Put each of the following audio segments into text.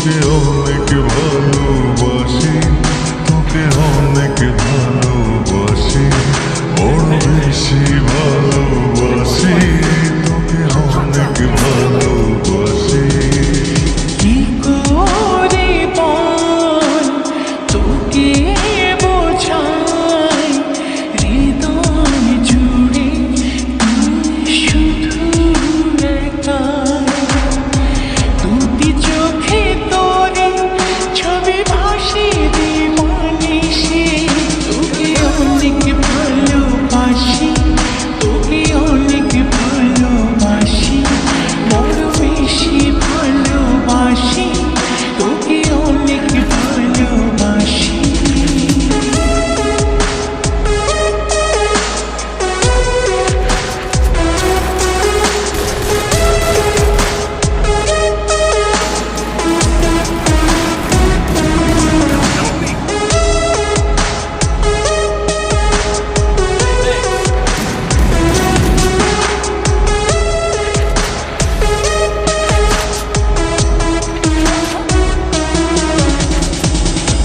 তোকে অনেক ভালোবাসি, তোকে অনেক ভালোবাসি, বড় বেশি ভালোবাসি, তোকে অনেক ভালোবাসি। কি করে বল তোকে বোঝাই, হৃদয় জুড়ে তুই শুধু একাই। দুটি চোখে তোরে ছবি ভাসে দিবানিশি, তোকে অনেক ভালোবাসি, তোকে অনেক ভালোবাসি, বড় বেশি ভালোবাসি, তোকে অনেক ভালোবাসি।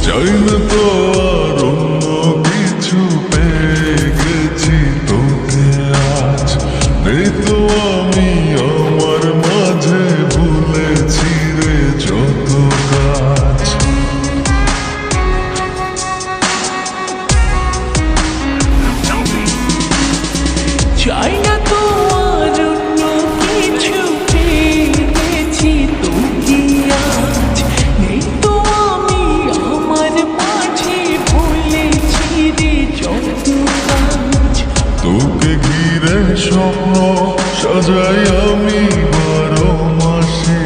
চাই না তো আর অন্য কিছু, পেয়ে গেছি তোকে আজ। নেই তো আমি আমার মাঝে, ভুলেছি রে যত কাজ। চাই না তো আর অন্য কিছু, পেয়ে গেছি তোকে আজ। নেই তো আমি আমার মাঝে, ভুলেছি রে যত কাজ। তোকে ঘিরে স্বপ্ন সাজাই আমি 12 মাসে,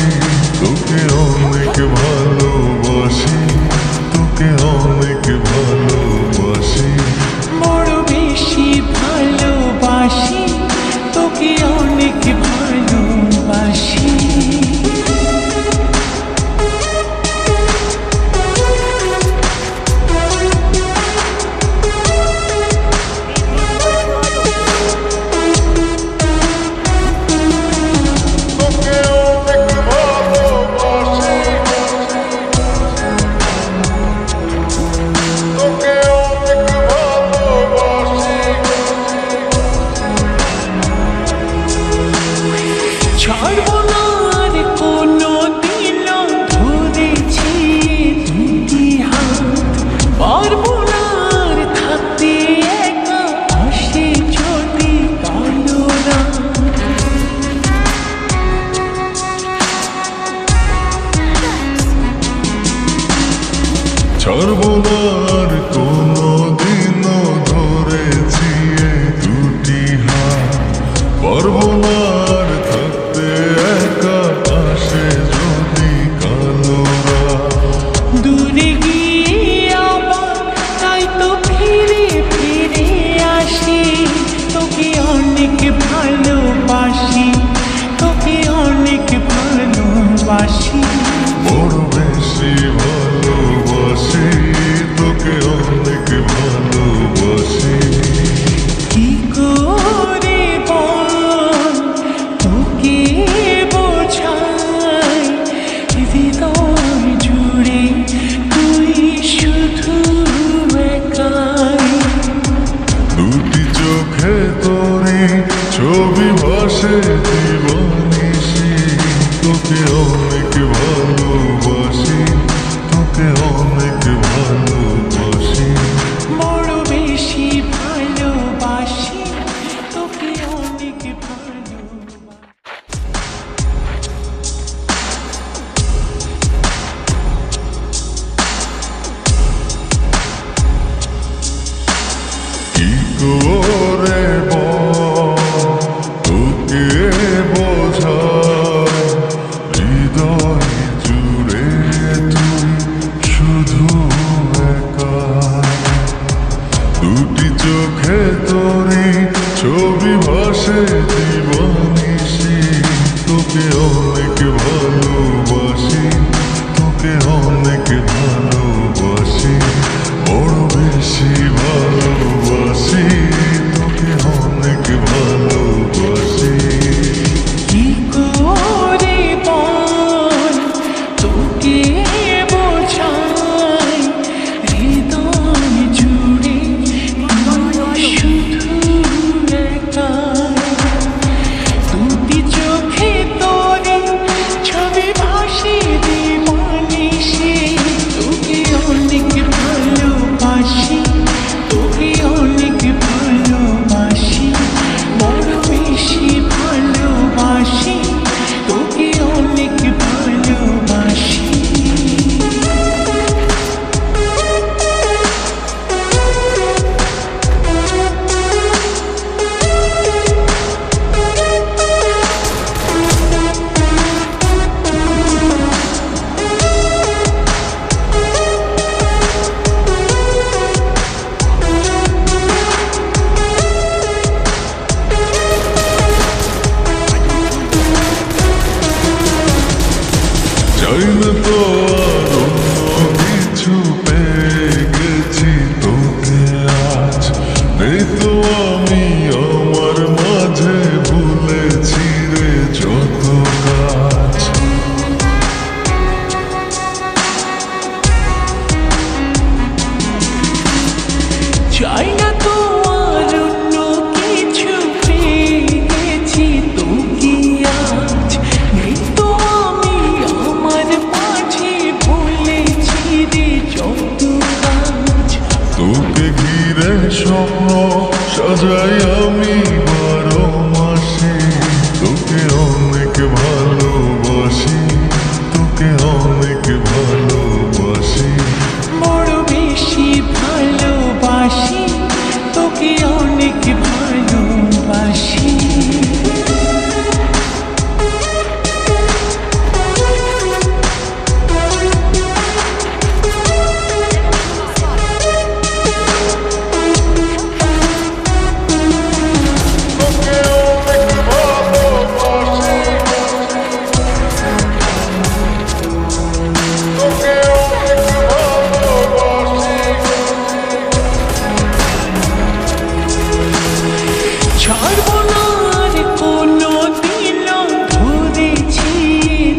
তোকে অনেক ভালোবাসি, তোকে অনেক ভালোবাসি, বড় বেশি ভালোবাসি, তোকে অনেক ভালোবাসি। তোকে অনেক ভালোবাসি, তোকে অনেক ভালোবাসি। ছাড়ব না আর কোনো দিন, ধরেছি দুটি হাত। পারবো না আর থাকতে একা, আসে যদি কালো রাত। ছাড়ব না আর কোনো দিনও, ধরেছি এই দুটি হাত। পারবো না আর থাকতে একা, আসে যদি কালো রাত। দূরে গিয়ে আবার তাই তো ফিরে ফিরে আসি, তোকে অনেক ভালোবাসি, তোকে অনেক ভালোবাসি, বড় বেশি ভালোবাসি, তোকে চাই না তো আর অন্য কিছু, পেয়ে গেছি তোকে আজ। নেই তো আমি আমার মাঝে, ভুলেছি রে যত কাজ। চাই না তো আর অন্য কিছু, পেয়ে গেছি তোকে আজ। নেই তো আমি আমার মাঝে, ভুলেছি রে যত কাজ। তোকে ঘিরে স্বপ্ন সাজাই আমি 12 মাসে, তোকে অনেক ভালোবাসি, তোকে অনেক ভালোবাসি। বড় বেশি ভালোবাসি, তোকে অনেক ভালোবাসি। ছাড়বো না আর কোনো দিন, ধরেছি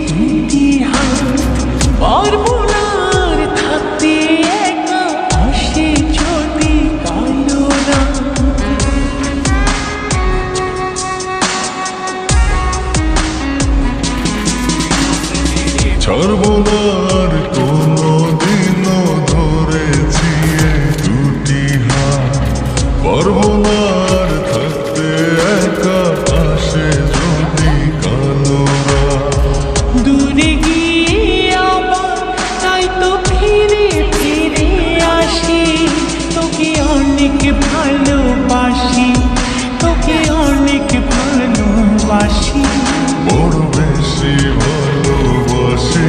দুটি হাত। পারবো না আর থাকতে একা, আসে যদি কালো রাত। ছাড়বো না আর কোনো দিনও, ধরেছি এই দুটি হাত। পারবো না আর থাকতে একা, আসে যদি কালো রাত। দূরে গিয়ে আবার তাই তো ফিরে ফিরে আসি, তোকে অনেক ভালোবাসি, তোকে অনেক ভালোবাসি। বড় বেশি ভালোবাসি,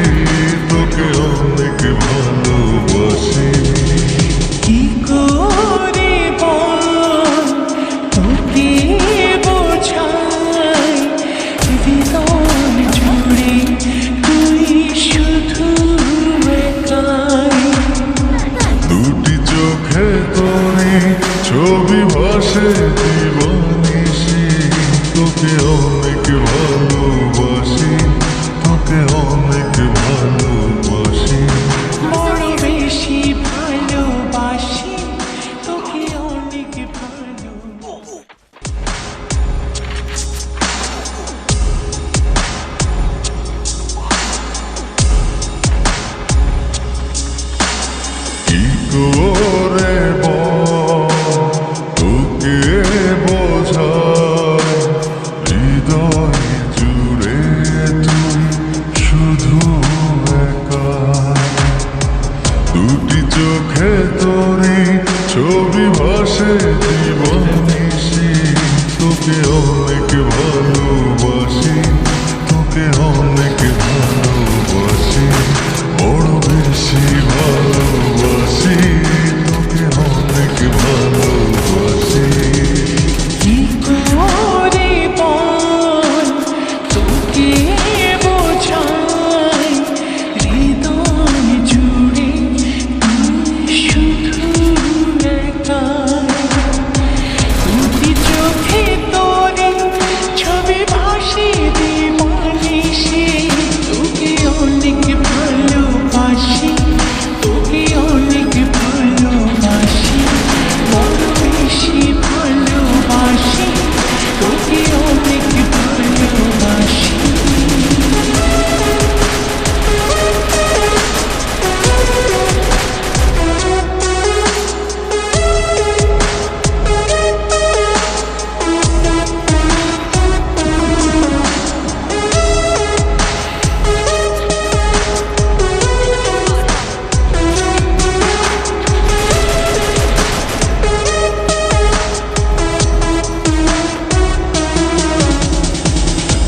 তোকে অনেক ভালোবাসি। কি করে বল তোকে বোঝাই, হৃদয় জুড়ে তুই শুধু একাই। দুটি চোখে তোরি ছবি ভাসে দিবানিশি, তোকে অনেক ভালোবাসি, তোকে অনেক ভালোবাসি। বড় বেশি ভালোবাসি, তোকে অনেক ভালোবাসি। কি করে বল তোকে বোঝাই, হৃদয় জুড়ে তুই শুধু একা। দুটি চোখে তোরি ছবি ভাসে দিবানিশি, তোকে অনেক ভালোবাসি, তোকে অনেক ভালোবাসি। বড় বেশি ভালোবাসি, তোকে অনেক ভালোবাসি। কি করে বল তোকে বোঝাই, হৃদয় জুড়ে তুই শুধু একাই। দুটি চোখে তোরে ছবি ভাসে দিবানিশি, তোকে অনেক ভালোবাসি, তোকে অনেক ভালোবাসি। বড় বেশি ভালোবাসি, তোকে অনেক ভালোবাসি।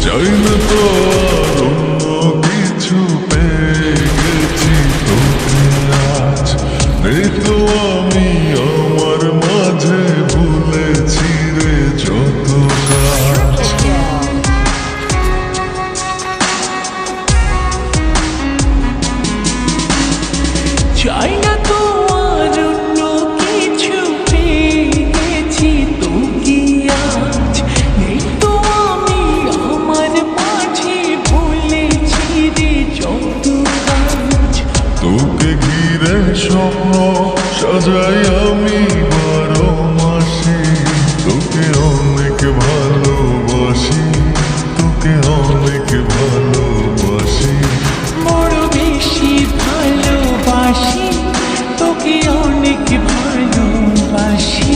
চাই না তো আর অন্য কিছু, পেয়ে গেছি তোকে আজ। নেই তো আমি আমার মাঝে, ভুলেছি রে যত কাজ। স্বপ্ন সাজাই আমি 12 মাসে তোকে অনেক ভালোবাসি, তোকে অনেক ভালোবাসি। বড় বেশি ভালোবাসি, তোকে অনেক ভালোবাসি।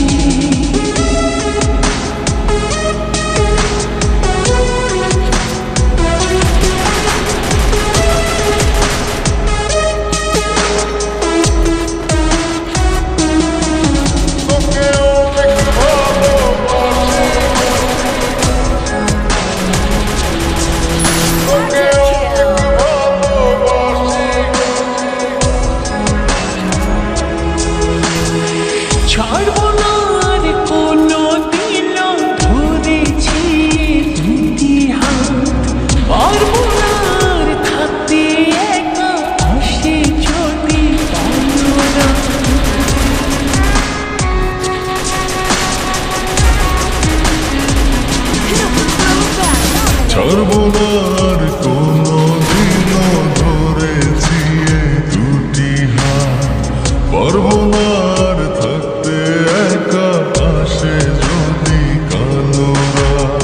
ছাড়ব না আর কোনো দিন ধরেছি দুটি হাত, পারবো না আর থাকতে একা, আসে যদি পারো না। ছাড়ব না আর কোনো দিন ধরেছি এই দুটি হাত, পারবো না আর থাকতে একা, আসে যদি কালো রাত।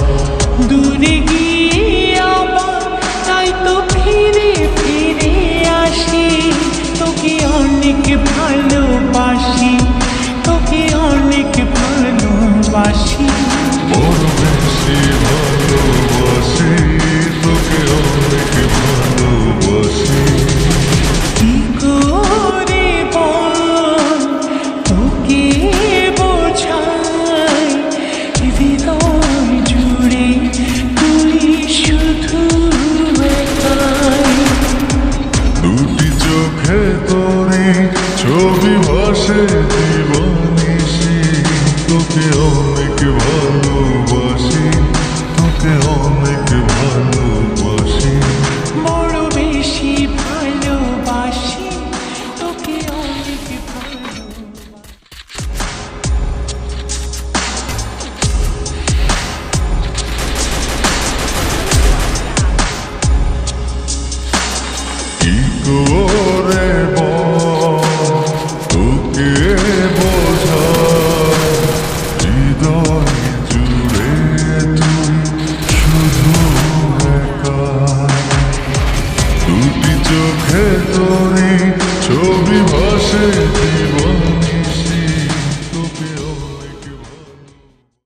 দূরে গিয়ে আবার তাই তো ফিরে ফিরে আসি, তোকে অনেক ভালোবাসি, তোকে অনেক ভালোবাসি। বড় বেশি ভালোবাসি, তোকে অনেক ভালোবাসি। কি করে বল তোকে বোঝাই, হৃদয় জুড়ে তুই শুধু একাই। দুটি চোখে তোরে ছবি ভাসে জীবনিশি, তোকে অনেক ভালোবাসি, তোকে অনেক ভালোবাসি। বড় বেশি ভালোবাসি, তোকে অনেক ভালোবাসি। কি করে বল তোকে বোঝাই, হৃদয় জুড়ে তুই শুধু একা। দুটি চোখে তোরে